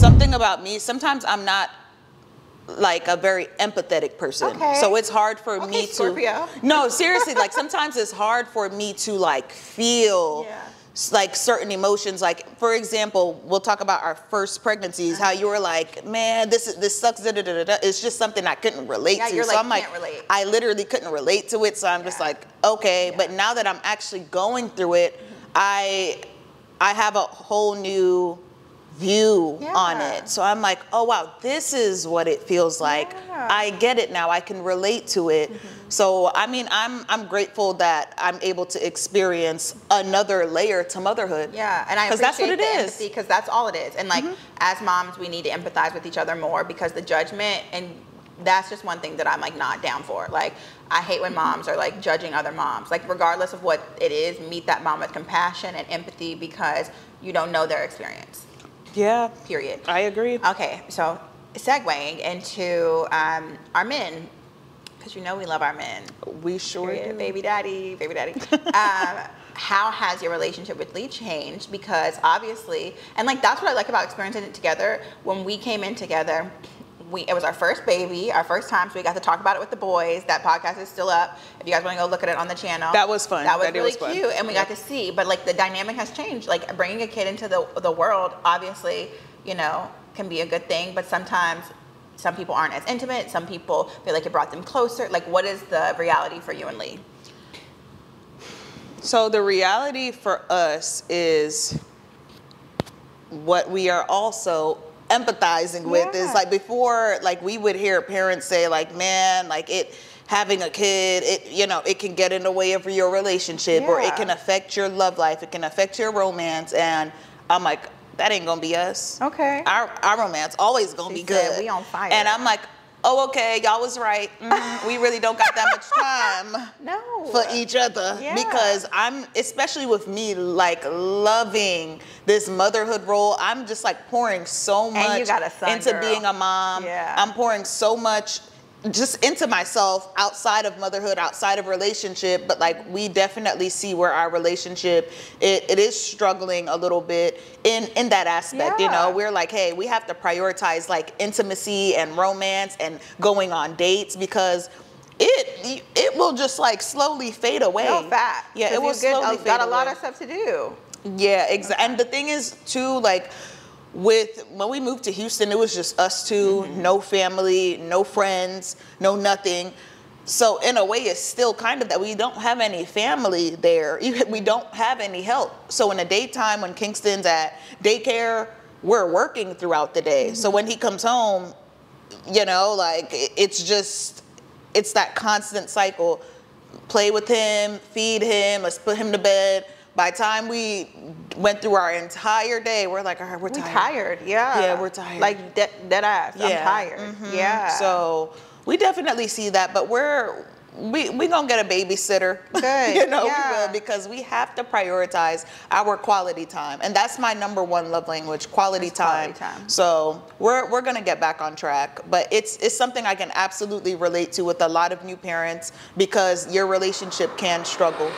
something about me, sometimes I'm not like a very empathetic person. Okay. So it's hard for me to, Scorpio. no, seriously, like sometimes it's hard for me to like feel like certain emotions. Like for example, we'll talk about our first pregnancies, how you were like, man, this sucks, da, da, da, da, da. It's just something I couldn't relate to. You're so like, I'm like, can't relate. I literally couldn't relate to it. So I'm just like, okay. But now that I'm actually going through it, I have a whole new view on it. So I'm like, oh wow, this is what it feels like. I get it now. I can relate to it. So I mean, I'm grateful that I'm able to experience another layer to motherhood. Yeah, and I appreciate that's what it the is. empathy, because that's all it is. And like as moms, we need to empathize with each other more, because the judgment, and that's just one thing that I'm like not down for. Like I hate when moms are like judging other moms. Like regardless of what it is, meet that mom with compassion and empathy, because you don't know their experience. Yeah. Period. I agree. Okay, so segueing into our men, because you know we love our men. We sure do. Baby daddy, baby daddy. How has your relationship with Lee changed? Because obviously, and like that's what I like about experiencing it together. When we came in together, it was our first baby, our first time, so we got to talk about it with the boys. That podcast is still up. If you guys want to go look at it on the channel. That was fun. That was really cute, and we got to see. But like the dynamic has changed. Like bringing a kid into the world, obviously, you know, can be a good thing. But sometimes some people aren't as intimate. Some people feel like it brought them closer. Like, what is the reality for you and Lee? So the reality for us is what we are also empathizing with is like before, like we would hear parents say like, man, like having a kid, you know, it can get in the way of your relationship or it can affect your love life. It can affect your romance. And I'm like, that ain't gonna be us. Okay. Our romance always gonna be good. We on fire. And I'm like, oh, okay, y'all was right. We really don't got that much time for each other because I'm, especially with me, like loving this motherhood role. I'm just like pouring so much into being a mom. I'm pouring so much just into myself outside of motherhood, outside of relationship, but like we definitely see where our relationship, it is struggling a little bit in that aspect. You know, we're like, hey, we have to prioritize like intimacy and romance and going on dates, because it will just like slowly fade away. No fat. Yeah, it will slowly fade away. Got a lot of stuff to do. Yeah, exactly. And the thing is too, like when we moved to Houston, it was just us two, no family, no friends, no nothing. So in a way, it's still kind of that we don't have any family there. We don't have any help. So in the daytime, when Kingston's at daycare, we're working throughout the day. So when he comes home, you know, like it's that constant cycle. Play with him, feed him, let's put him to bed. By the time we went through our entire day, we're like, all right, we're tired. Yeah, we're tired. Like dead ass. I'm tired. Yeah. So we definitely see that, but we gonna get a babysitter. Good. You know, we will, because we have to prioritize our quality time, and that's my #1 love language, quality time. So we're gonna get back on track, but it's something I can absolutely relate to with a lot of new parents, because your relationship can struggle.